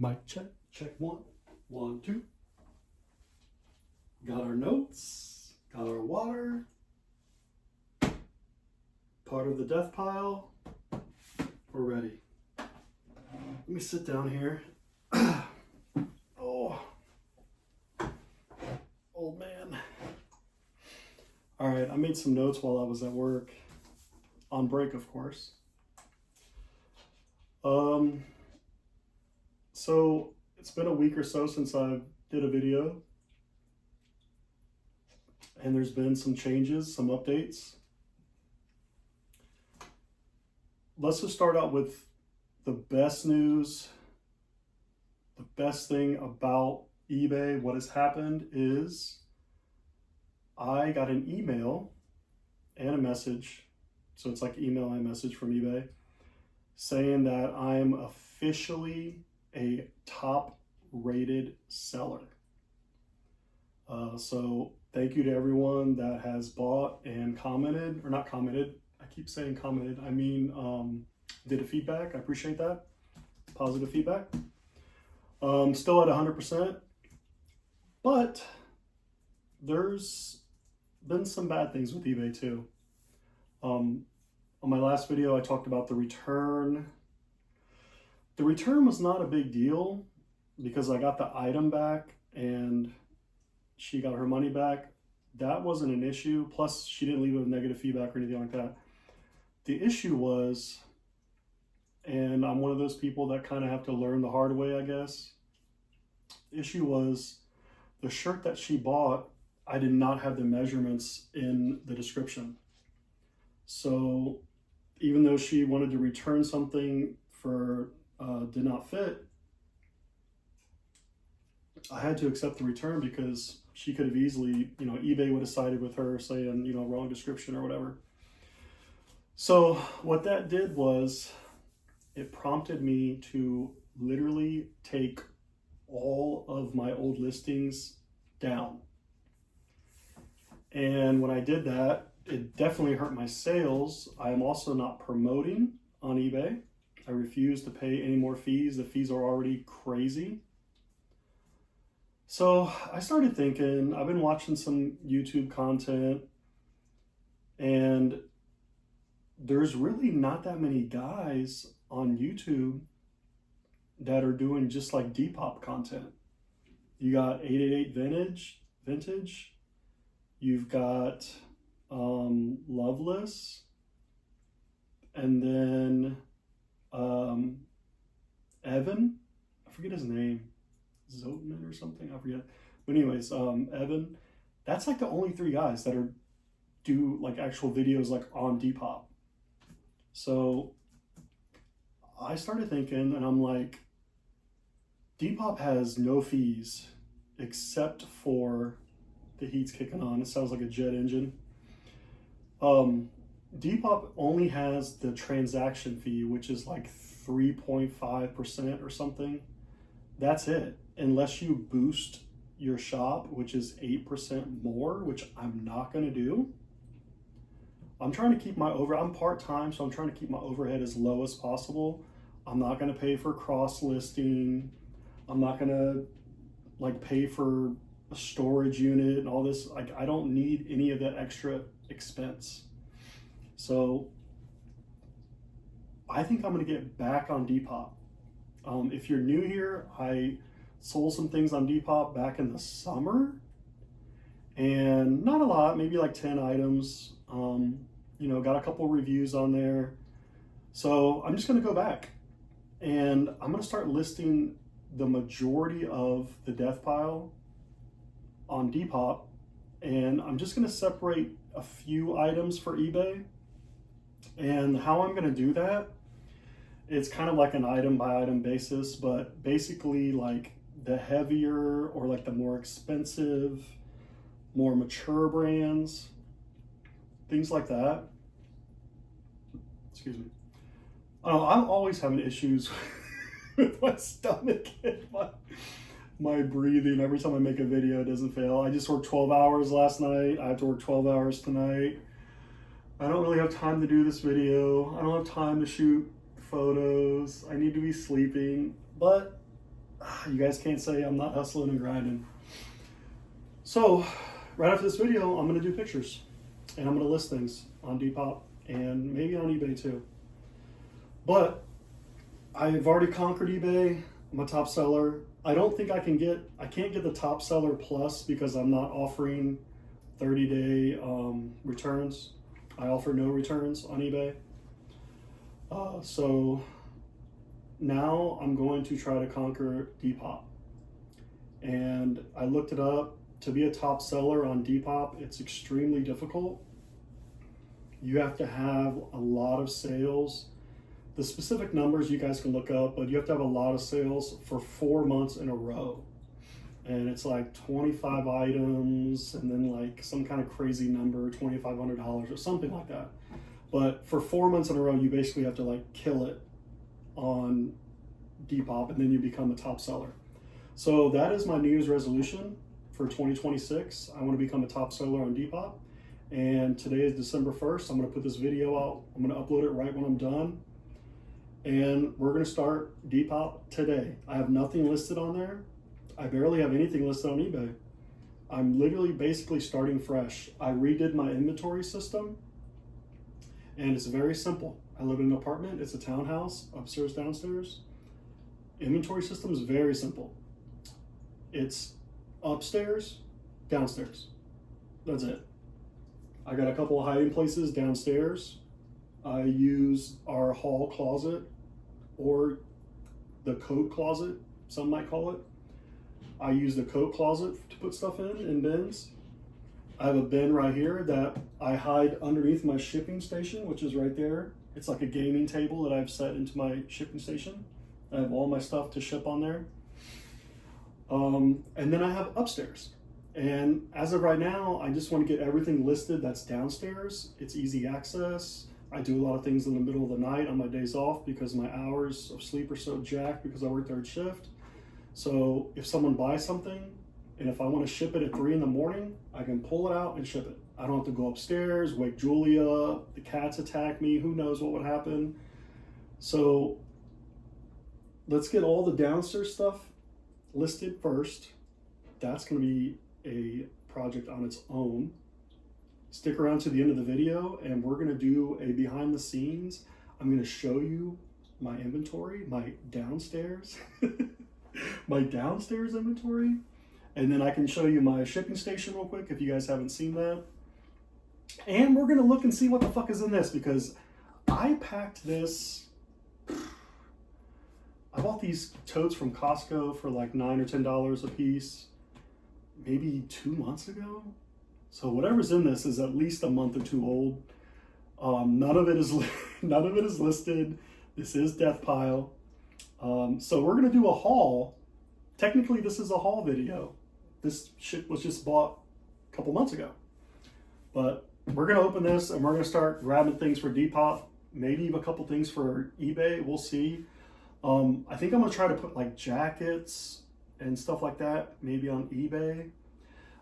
Mic check, check one, 1, 2. Got our notes, got our water, part of the death pile. We're ready. Let me sit down here. Oh, old man. All right, I made some notes while I was at work, on break, of course. So it's been a week or so since I did a video, and there's been some changes, some updates. Let's just start out with the best news. The best thing about eBay, what has happened is I got an email and a message. So it's like email and message from eBay saying that I'm officially a top rated seller. So thank you to everyone that has bought and commented, or not commented. I keep saying commented. I mean, did a feedback. I appreciate that. Positive feedback. Still at 100%, but there's been some bad things with eBay too. On my last video, I talked about the return. The return was not a big deal because I got the item back and she got her money back. That wasn't an issue. Plus, she didn't leave with negative feedback or anything like that. The issue was, and I'm one of those people that kind of have to learn the hard way, I guess. The issue was the shirt that she bought, I did not have the measurements in the description. So even though she wanted to return something for did not fit, I had to accept the return because she could have easily, eBay would have sided with her saying, wrong description or whatever. So what that did was it prompted me to literally take all of my old listings down. And when I did that, it definitely hurt my sales. I am also not promoting on eBay. I refuse to pay any more fees. The fees are already crazy. So I started thinking, I've been watching some YouTube content, and there's really not that many guys on YouTube that are doing just like Depop content. You got 888 Vintage. You've got Loveless, and then Evan, I forget his name, Zotman or something, I forget. But anyways, Evan, that's like the only 3 guys that do like actual videos like on Depop. So I started thinking, and I'm like, Depop has no fees except for the heat's kicking on. It sounds like a jet engine. Depop only has the transaction fee, which is like 3.5% or something. That's it. Unless you boost your shop, which is 8% more, which I'm not going to do. I'm trying to keep I'm part-time, so I'm trying to keep my overhead as low as possible. I'm not going to pay for cross listing. I'm not going to like pay for a storage unit and all this. Like, I don't need any of that extra expense. So I think I'm going to get back on Depop. If you're new here, I sold some things on Depop back in the summer, and not a lot, maybe like 10 items. Got a couple reviews on there. So I'm just going to go back, and I'm going to start listing the majority of the death pile on Depop, and I'm just going to separate a few items for eBay. And how I'm going to do that, it's kind of like an item by item basis, but basically like the heavier or like the more expensive, more mature brands, things like that. Excuse me. I'm always having issues with my stomach and my breathing. Every time I make a video, it doesn't fail. I just worked 12 hours last night. I have to work 12 hours tonight. I don't really have time to do this video. I don't have time to shoot photos. I need to be sleeping, but You guys can't say I'm not hustling and grinding. So right after this video, I'm gonna do pictures and I'm gonna list things on Depop and maybe on eBay too. But I've already conquered eBay. I'm a top seller. I don't think I can't get the top seller plus because I'm not offering 30-day returns. I offer no returns on eBay. So now I'm going to try to conquer Depop. And I looked it up. To be a top seller on Depop, it's extremely difficult. You have to have a lot of sales. The specific numbers you guys can look up, but you have to have a lot of sales for 4 months in a row. And it's like 25 items and then like some kind of crazy number, $2,500 or something like that. But for 4 months in a row, you basically have to like kill it on Depop and then you become a top seller. So that is my New Year's resolution for 2026. I want to become a top seller on Depop. And today is December 1st. I'm going to put this video out. I'm going to upload it right when I'm done. And we're going to start Depop today. I have nothing listed on there. I barely have anything listed on eBay. I'm literally basically starting fresh. I redid my inventory system and it's very simple. I live in an apartment. It's a townhouse, upstairs, downstairs. Inventory system is very simple. It's upstairs, downstairs. That's it. I got a couple of hiding places downstairs. I use our hall closet or the coat closet, some might call it. I use the coat closet to put stuff in bins. I have a bin right here that I hide underneath my shipping station, which is right there. It's like a gaming table that I've set into my shipping station. I have all my stuff to ship on there. And then I have upstairs. And as of right now, I just want to get everything listed that's downstairs. It's easy access. I do a lot of things in the middle of the night on my days off because my hours of sleep are so jacked because I work third shift. So if someone buys something and if I want to ship it at 3 in the morning, I can pull it out and ship it. I don't have to go upstairs, wake Julia up, the cats attack me, who knows what would happen. So let's get all the downstairs stuff listed first. That's going to be a project on its own. Stick around to the end of the video and we're going to do a behind the scenes. I'm going to show you my inventory, my downstairs, my downstairs inventory. And then I can show you my shipping station real quick if you guys haven't seen that. And we're going to look and see what the fuck is in this because I packed this. I bought these totes from Costco for like $9 or $10 a piece, maybe 2 months ago. So whatever's in this is at least a month or two old. None of it is listed. This is death pile. So we're gonna do a haul. Technically, this is a haul video. This shit was just bought a couple months ago. But we're gonna open this and we're gonna start grabbing things for Depop. Maybe a couple things for eBay. We'll see. I think I'm gonna try to put like jackets and stuff like that maybe on eBay.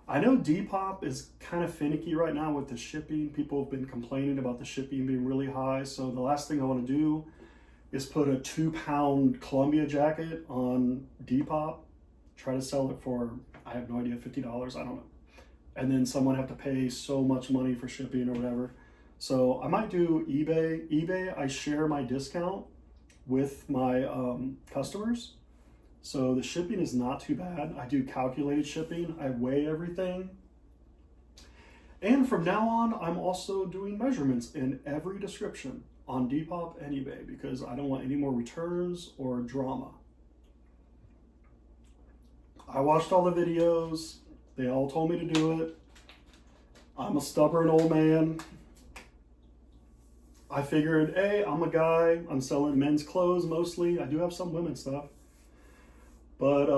I know Depop is kind of finicky right now with the shipping. People have been complaining about the shipping being really high. So the last thing I want to do is put a 2-pound Columbia jacket on Depop, try to sell it for, I have no idea, $50, I don't know. And then someone have to pay so much money for shipping or whatever. So I might do eBay. eBay, I share my discount with my customers. So the shipping is not too bad. I do calculated shipping. I weigh everything. And from now on, I'm also doing measurements in every description on Depop and eBay because I don't want any more returns or drama. I watched all the videos. They all told me to do it. I'm a stubborn old man. I figured, hey, I'm a guy. I'm selling men's clothes mostly. I do have some women's stuff. But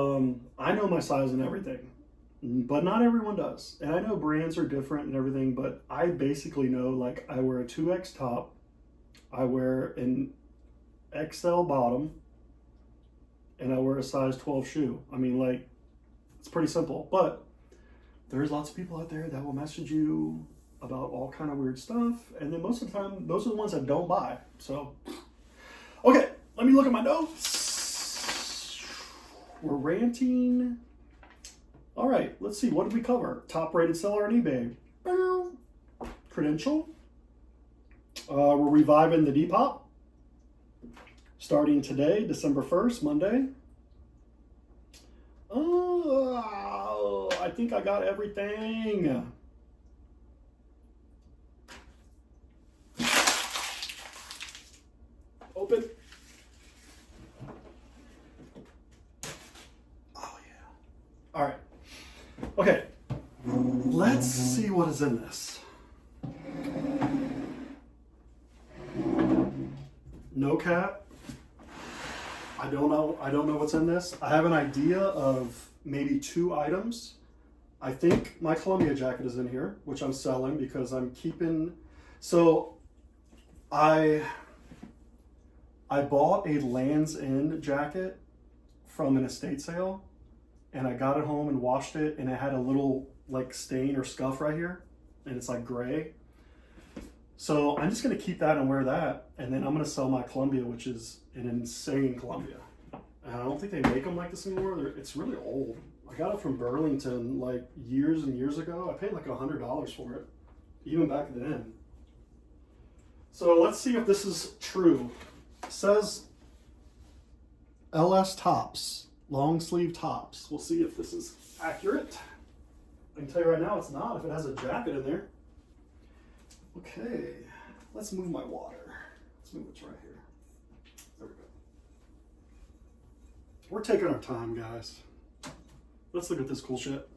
I know my size and everything, but not everyone does. And I know brands are different and everything, but I basically know, like, I wear a 2X top, I wear an XL bottom, and I wear a size 12 shoe. I mean, like, it's pretty simple, but there's lots of people out there that will message you about all kind of weird stuff. And then most of the time, those are the ones that don't buy. So, okay, let me look at my notes. We're ranting. All right, let's see. What did we cover? Top rated seller on eBay. Credential. We're reviving the Depop. Starting today, December 1st, Monday. Oh, I think I got everything. Open. Oh, yeah. All right. Okay. Let's see what is in this. No cap. I don't know what's in this. I have an idea of maybe 2 items. I think my Columbia jacket is in here, which I'm selling because I'm keeping. So I bought a Land's End jacket from an estate sale, and I got it home and washed it, and it had a little like stain or scuff right here, and it's like gray. So I'm just gonna keep that and wear that, and then I'm gonna sell my Columbia, which is an insane Columbia. And I don't think they make them like this anymore. It's really old. I got it from Burlington like years and years ago. I paid like $100 for it, even back then. So let's see if this is true. It says LS tops, long sleeve tops. We'll see if this is accurate. I can tell you right now it's not if it has a jacket in there. Okay, let's move my water. Let's move it right here. There we go. We're taking our time, guys. Let's look at this cool shit.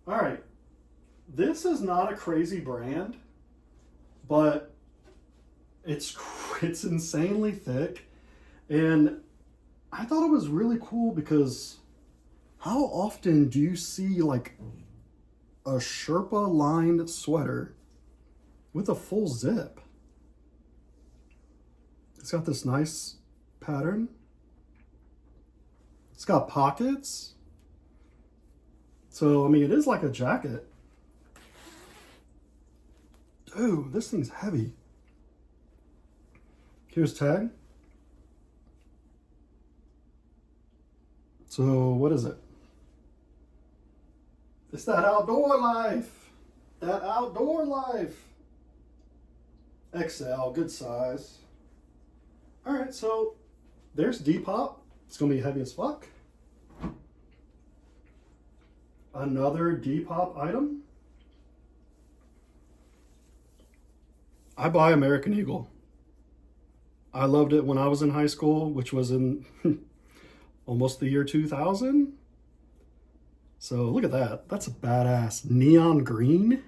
All right, this is not a crazy brand, but it's insanely thick, and I thought it was really cool because how often do you see like a Sherpa lined sweater with a full zip? It's got this nice pattern. It's got pockets. So, I mean, it is like a jacket. Dude, this thing's heavy. Here's tag. So, what is it? It's that outdoor life. That outdoor life. XL, good size. All right, so there's Depop. It's gonna be heavy as fuck. Another Depop item. I buy American Eagle. I loved it when I was in high school, which was in almost the year 2000. So look at that. That's a badass neon green.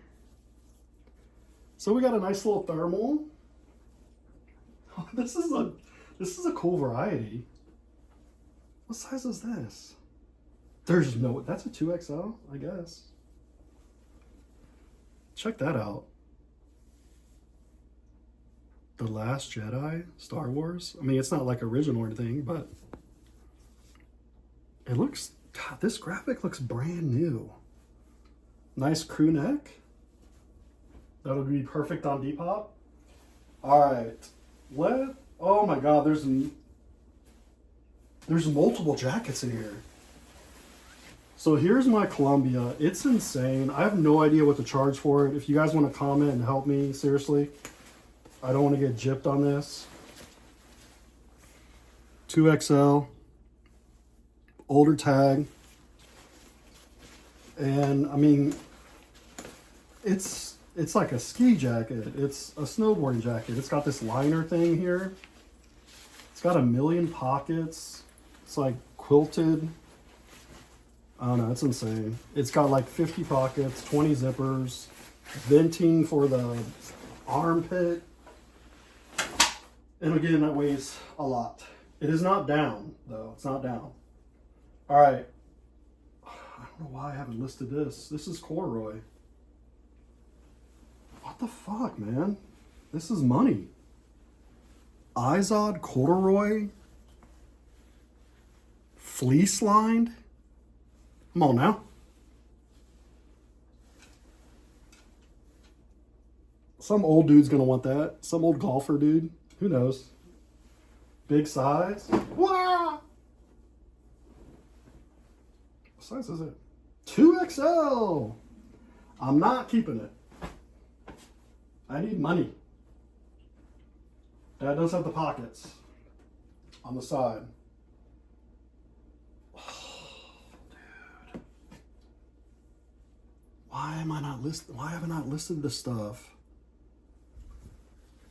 So we got a nice little thermal. Oh, this is a cool variety. What size is this? There's no, that's a 2XL, I guess. Check that out. The Last Jedi, Star Wars. I mean, it's not like original or anything, but it looks, God, this graphic looks brand new. Nice crew neck. That would be perfect on Depop. All right, oh my God, there's multiple jackets in here. So here's my Columbia. It's insane. I have no idea what to charge for it. If you guys want to comment and help me, seriously, I don't want to get gypped on this. 2XL, older tag. And I mean, it's like a ski jacket. It's a snowboarding jacket. It's got this liner thing here. It's got a million pockets. It's like quilted. I don't know, it's insane. It's got like 50 pockets, 20 zippers, venting for the armpit. And again, that weighs a lot. It is not down, though. It's not down. All right. I don't know why I haven't listed this. This is corduroy. What the fuck, man? This is money. Izod corduroy. Fleece lined. Come on now. Some old dude's gonna want that. Some old golfer dude. Who knows? Big size. Wow. size is it? 2XL. I'm not keeping it. I need money. That does have the pockets on the side. Oh, dude. Why haven't I not listed this stuff?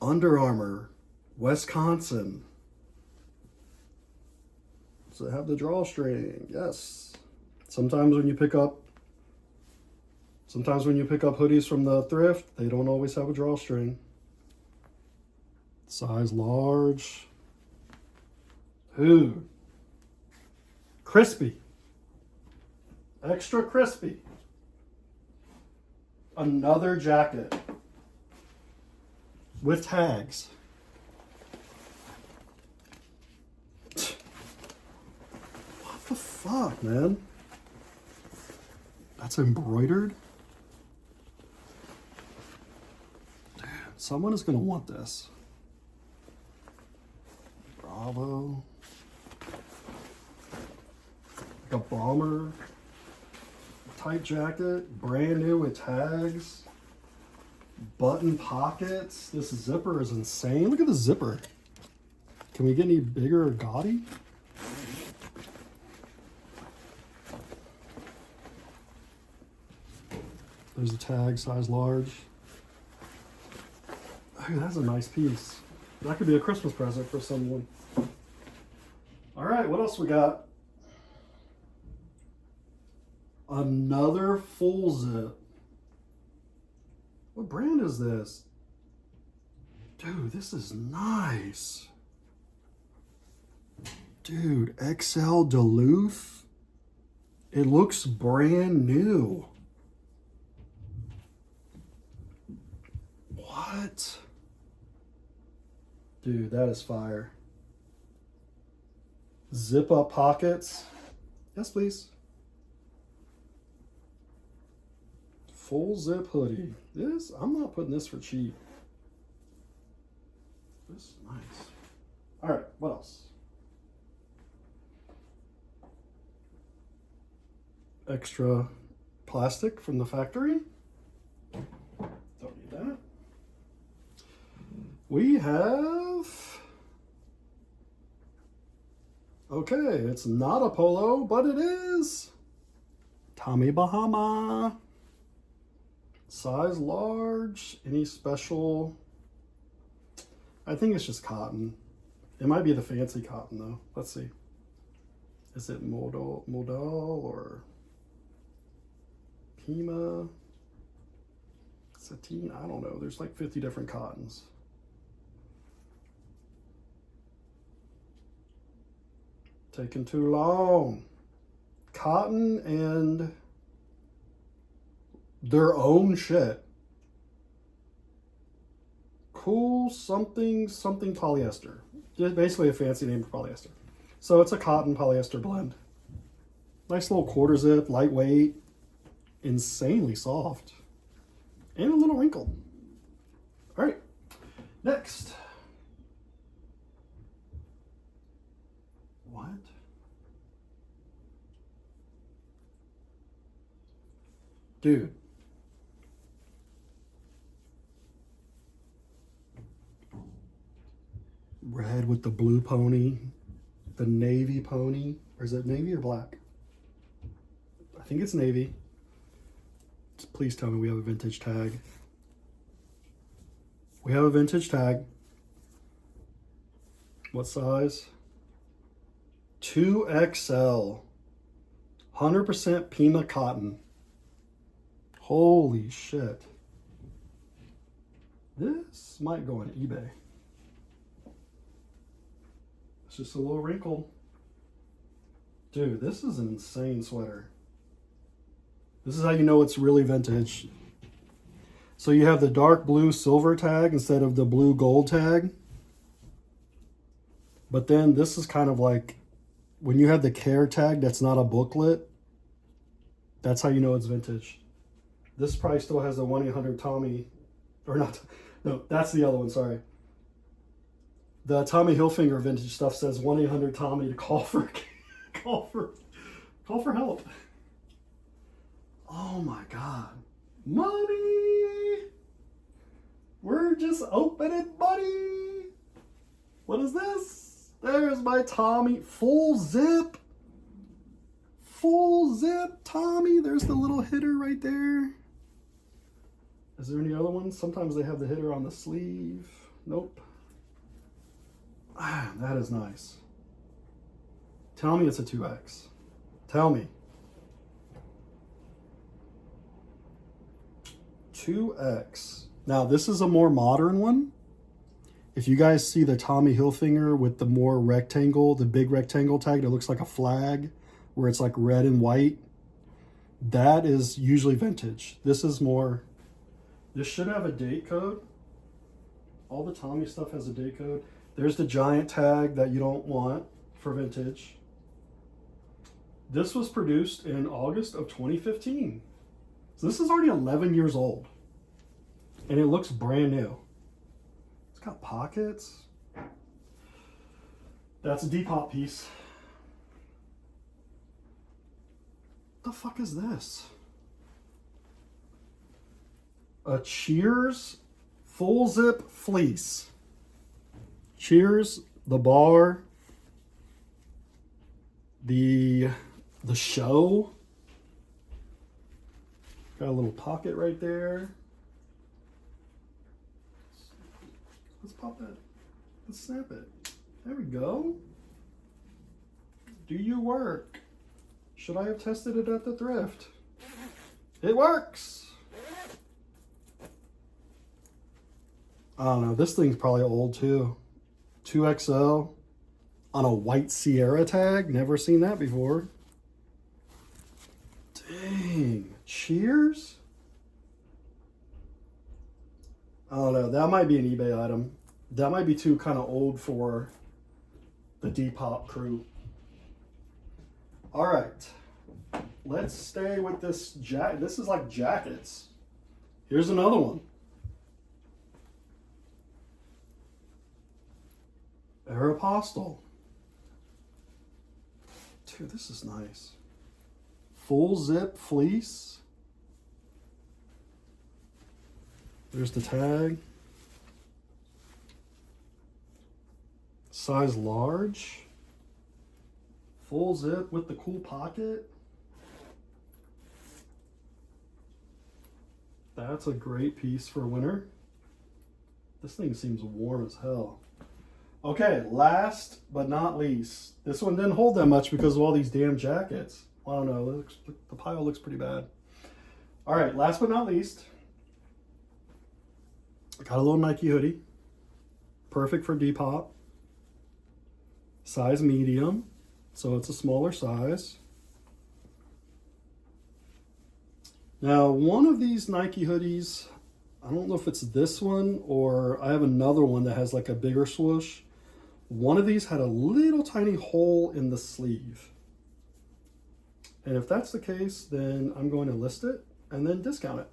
Under Armour, Wisconsin. So they have the drawstring, yes. Sometimes when you pick up hoodies from the thrift, they don't always have a drawstring. Size large. Dude. Crispy. Extra crispy. Another jacket. With tags. What the fuck, man? That's embroidered? Dude, someone is gonna want this. Bravo. Like a bomber type jacket, brand new with tags, button pockets. This zipper is insane. Look at the zipper. Can we get any bigger or gaudy? There's a tag, size large. Oh, that's a nice piece. That could be a Christmas present for someone. All right, what else we got? Another full zip. What brand is this? Dude, this is nice. Dude, XL Duluth. It looks brand new. What? Dude, that is fire. Zip up pockets. Yes, please. Full zip hoodie. This, I'm not putting this for cheap. This is nice. All right, what else? Extra plastic from the factory. Don't need that. We have, okay, it's not a polo, but it is Tommy Bahama. Size large. Any special? I think it's just cotton. It might be the fancy cotton though. Let's see. Is it modal or Pima? Sateen? I don't know. There's like 50 different cottons. Taking too long. Cotton and their own shit. Cool something polyester. Just basically a fancy name for polyester. So it's a cotton polyester blend. Nice little quarter zip, lightweight, insanely soft, and a little wrinkled. All right, next. What? Dude. Red with the blue pony, the navy pony, or is it navy or black? I think it's navy. Just please tell me we have a vintage tag. We have a vintage tag. What size? 2XL. 100% Pima cotton. Holy shit. This might go on eBay. It's just a little wrinkle. Dude, this is an insane sweater. This is how you know it's really vintage. So you have the dark blue silver tag instead of the blue gold tag. But then this is kind of like when you have the care tag that's not a booklet, that's how you know it's vintage. This probably still has a 1-800-TOMMY, or not, no, that's the other one, sorry. The Tommy Hilfiger vintage stuff says 1-800-TOMMY to call for help. Oh my God. Money! We're just opening money! What is this? There's my Tommy. Full zip. Full zip Tommy. There's the little hitter right there. Is there any other ones? Sometimes they have the hitter on the sleeve. Nope. Ah, that is nice. Tell me it's a 2X. Tell me. 2X. Now this is a more modern one. If you guys see the Tommy Hilfiger with the more rectangle, the big rectangle tag that looks like a flag, where it's like red and white, that is usually vintage. This is more, this should have a date code. All the Tommy stuff has a date code. There's the giant tag that you don't want for vintage. This was produced in August of 2015. So this is already 11 years old. And it looks brand new. It's got pockets. That's a Depop piece. What the fuck is this? A Cheers full zip fleece. Cheers, the bar, the show. Got a little pocket right there. Let's pop that. Let's snap it. There we go. Do you work? Should I have tested it at the thrift? It works. I don't know. This thing's probably old too. 2XL on a white Sierra tag. Never seen that before. Dang. Cheers? I don't know. That might be an eBay item. That might be too kind of old for the Depop crew. All right. Let's stay with this jacket. This is like jackets. Here's another one. Aeropostale. Dude, this is nice. Full zip fleece. There's the tag. Size large. Full zip with the cool pocket. That's a great piece for winter. This thing seems warm as hell. Okay, last but not least. This one didn't hold that much because of all these damn jackets. I don't know, the pile looks pretty bad. All right, last but not least. I got a little Nike hoodie. Perfect for Depop. Size medium, so it's a smaller size. Now, one of these Nike hoodies, I don't know if it's this one or I have another one that has like a bigger swoosh. One of these had a little tiny hole in the sleeve. And if that's the case, then I'm going to list it and then discount it.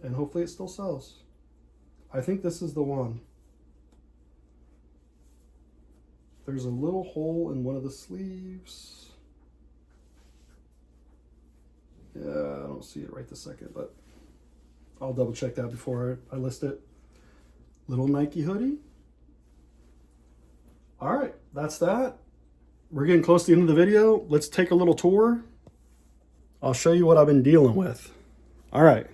And hopefully it still sells. I think this is the one. There's a little hole in one of the sleeves. Yeah, I don't see it right this second, but I'll double check that before I list it. Little Nike hoodie. All right, that's that. We're getting close to the end of the video. Let's take a little tour. I'll show you what I've been dealing with. All right.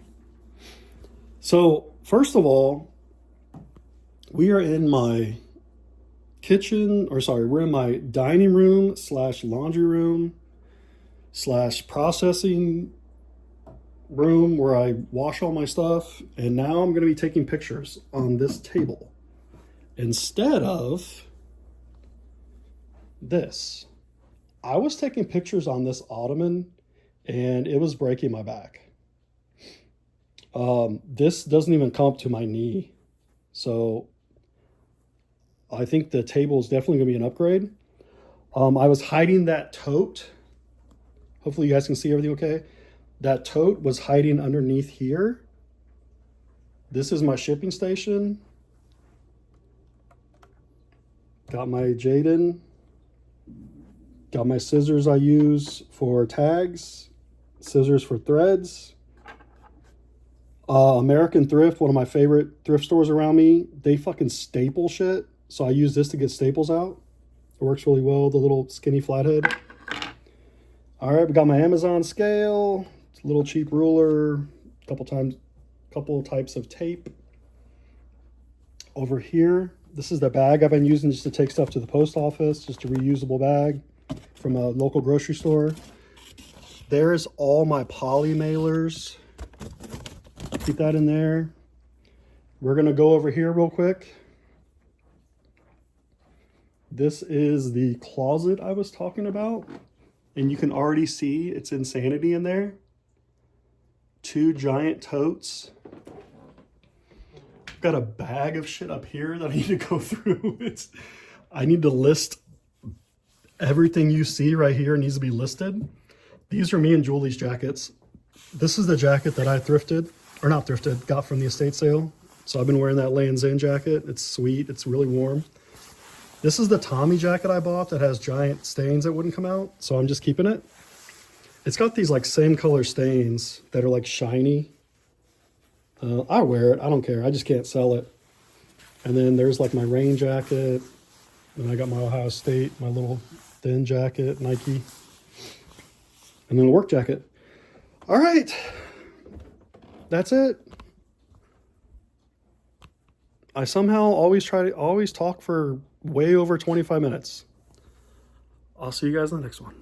So first of all, we are in my kitchen, or sorry, we're in my dining room / laundry room / processing room where I wash all my stuff. And now I'm going to be taking pictures on this table instead of this. I was taking pictures on this ottoman and it was breaking my back. This doesn't even come up to my knee. So I think the table is definitely going to be an upgrade. I was hiding that tote. Hopefully you guys can see everything okay. That tote was hiding underneath here. This is my shipping station. Got my Jaden. Got my scissors I use for tags. scissors for threads. American Thrift, one of my favorite thrift stores around me, they fucking staple shit. So I use this to get staples out. It works really well, the little skinny flathead. All right, we got my Amazon scale, it's a little cheap ruler, couple types of tape. Over here, this is the bag I've been using just to take stuff to the post office, just a reusable bag from a local grocery store. There's all my poly mailers. Keep that in there. We're gonna go over here real quick. This is the closet I was talking about. And you can already see it's insanity in there. 2 giant totes. I've got a bag of shit up here that I need to go through. I need to list everything you see right here. It needs to be listed. These are me and Julie's jackets. This is the jacket that I thrifted, or not thrifted, got from the estate sale. So I've been wearing that Lands' End jacket. It's sweet, it's really warm. This is the Tommy jacket I bought that has giant stains that wouldn't come out, so I'm just keeping it. It's got these like same color stains that are like shiny. I wear it, I don't care, I just can't sell it. And then there's like my rain jacket, and I got my Ohio State, my little thin jacket, Nike, and then a work jacket. All right, that's it. I somehow always talk for way over 25 minutes. I'll see you guys in the next one.